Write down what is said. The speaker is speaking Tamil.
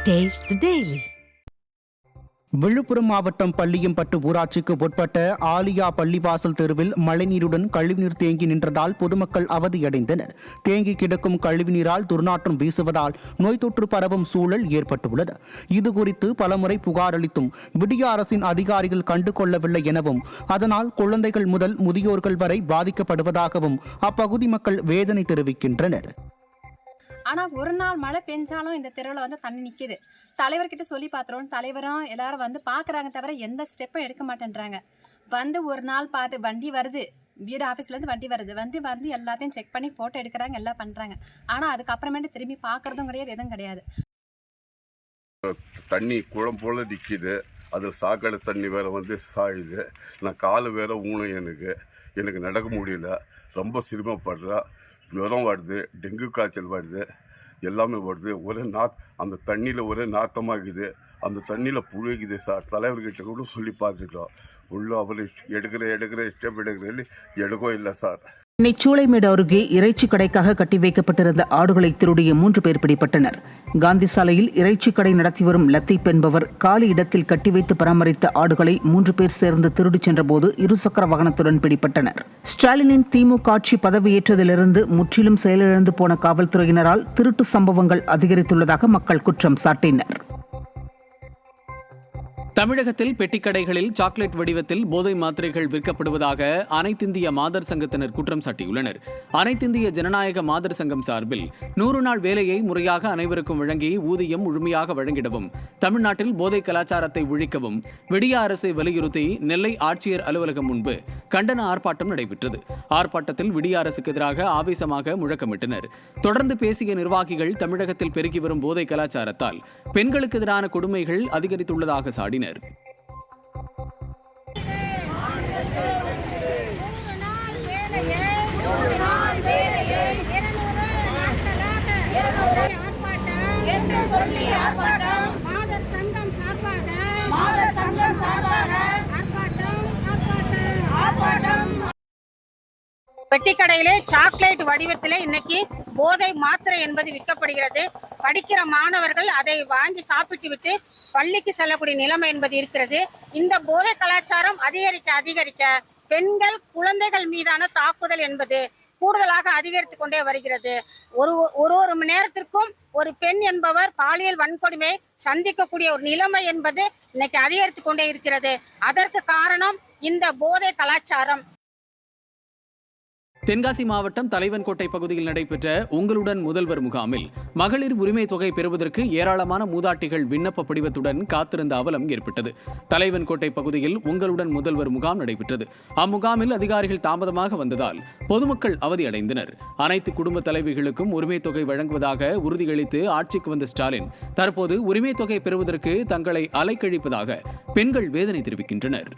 Taste the Daily. விழுப்புரம் மாவட்டம் பள்ளியம்பட்டு ஊராட்சிக்கு உட்பட்ட ஆலியா பள்ளிவாசல் தெருவில் மழைநீருடன் கழிவுநீர் தேங்கி நின்றதால் பொதுமக்கள் அவதியடைந்தனர். தேங்கி கிடக்கும் கழிவுநீரால் துர்நாற்றம் வீசுவதால் நோய் தொற்று பரவும் சூழல் ஏற்பட்டுள்ளது. இதுகுறித்து பலமுறை புகார் அளித்தும் விடிய அரசின் அதிகாரிகள் கண்டுகொள்ளவில்லை எனவும், அதனால் குழந்தைகள் முதல் முதியோர்கள் வரை பாதிக்கப்படுவதாகவும் அப்பகுதி மக்கள் வேதனை தெரிவிக்கின்றனர். ஆனால் ஒரு நாள் மழை பெஞ்சாலும் இந்த தெருவில் வந்து தண்ணி நிற்கிது. தலைவர்கிட்ட சொல்லி பார்த்துறோம். தலைவரும் எல்லாரும் வந்து பார்க்குறாங்க, தவிர எந்த ஸ்டெப்பும் எடுக்க மாட்டேன்றாங்க. வந்து ஒரு நாள் பார்த்து வண்டி வருது, வீடு ஆஃபீஸ்லேருந்து வண்டி வருது, வந்து எல்லாத்தையும் செக் பண்ணி ஃபோட்டோ எடுக்கிறாங்க, எல்லாம் பண்ணுறாங்க. ஆனால் அதுக்கப்புறமேட்டு திரும்பி பார்க்குறதும் கிடையாது, எதுவும் கிடையாது. தண்ணி குளம் போல் நிற்கிது. அது சாக்கடை தண்ணி வேறு வந்து சாயுது. நான் காலு வேறு ஊனம், எனக்கு நடக்க முடியல. ரொம்ப சிரமப்படுறேன். ஜுரம் வருது, டெங்கு காய்ச்சல் வருது, எல்லாமே வருது. அந்த தண்ணியில் ஒரே நாத்தமாகுது. அந்த தண்ணியில் புழுகுது சார். தலைவர்கிட்ட கூட சொல்லி பார்த்துட்டோம். உள்ள அவர் எடுக்கிற ஸ்டெப் எடுக்கோ இல்லை சார். சென்னை சூளைமேடு அருகே இறைச்சி கடைக்காக கட்டி வைக்கப்பட்டிருந்த ஆடுகளை திருடிய 3 பேர் பிடிபட்டனர். காந்தி சாலையில் இறைச்சி கடை நடத்தி வரும் லத்தீப் என்பவர் காலி இடத்தில் கட்டி வைத்து பராமரித்த ஆடுகளை 3 பேர் சேர்ந்து திருடிச் சென்றபோது இருசக்கர வாகனத்துடன் பிடிபட்டனர். ஸ்டாலினின் திமுக ஆட்சி பதவியேற்றதிலிருந்து முற்றிலும் செயலிழந்து போன காவல்துறையினரால் திருட்டு சம்பவங்கள் அதிகரித்துள்ளதாக மக்கள் குற்றம் சாட்டினர். தமிழகத்தில் பெட்டிக்கடைகளில் சாக்லேட் வடிவத்தில் போதை மாத்திரைகள் விற்கப்படுவதாக அனைத்திந்திய மாதர் சங்கத்தினர் குற்றம் சாட்டியுள்ளனர். அனைத்திந்திய ஜனநாயக மாதர் சங்கம் சார்பில் 100 நாள் வேலையை முறையாக அனைவருக்கும் வழங்கி ஊதியம் முழுமையாக வழங்கிடவும், தமிழ்நாட்டில் போதை கலாச்சாரத்தை ஒழிக்கவும் விடிய அரசை வலியுறுத்தி நெல்லை ஆட்சியர் அலுவலகம் முன்பு கண்டன ஆர்ப்பாட்டம் நடைபெற்றது. ஆர்ப்பாட்டத்தில் விடிய அரசுக்கு எதிராக ஆவேசமாக முழக்கமிட்டனர். தொடர்ந்து பேசிய நிர்வாகிகள் தமிழகத்தில் பெருகி வரும் போதை கலாச்சாரத்தால் பெண்களுக்கு எதிரான கொடுமைகள் அதிகரித்துள்ளதாக சாடினர். பெட்டிக்கடையிலே சாக்லேட் வடிவத்திலே இன்னைக்கு போதை மாத்திரை என்பது விற்கப்படுகிறது. படிக்கிற மாணவர்கள் அதை வாங்கி சாப்பிட்டு விட்டு பள்ளிக்கு செல்லக்கூடிய நிலைமை என்பது இருக்கிறது. இந்த போதை கலாச்சாரம் அதிகரிக்க பெண்கள் குழந்தைகள் மீதான தாக்குதல் என்பது கூடுதலாக அதிகரித்து கொண்டே வருகிறது. ஒரு மணி நேரத்திற்கும் ஒரு பெண் என்பவர் பாலியல் வன்கொடுமை சந்திக்கக்கூடிய ஒரு நிலைமை என்பது இன்னைக்கு அதிகரித்து கொண்டே இருக்கிறது. அதற்கு காரணம் இந்த போதை கலாச்சாரம். தென்காசி மாவட்டம் தலைவன்கோட்டை பகுதியில் நடைபெற்ற உங்களுடன் முதல்வர் முகாமில் மகளிர் உரிமை தொகை பெறுவதற்கு ஏராளமான மூதாட்டிகள் விண்ணப்ப படிவத்துடன் காத்திருந்த அவலம் ஏற்பட்டது. தலைவன்கோட்டை பகுதியில் உங்களுடன் முதல்வர் முகாம் நடைபெற்றது. அம்முகாமில் அதிகாரிகள் தாமதமாக வந்ததால் பொதுமக்கள் அவதியடைந்தனர். அனைத்து குடும்ப தலைவிகளுக்கும் உரிமை தொகை வழங்குவதாக உறுதியளித்து ஆட்சிக்கு வந்த ஸ்டாலின் தற்போது உரிமை தொகை பெறுவதற்கு தங்களை அலைக்கழிப்பதாக பெண்கள் வேதனை தெரிவிக்கின்றனர்.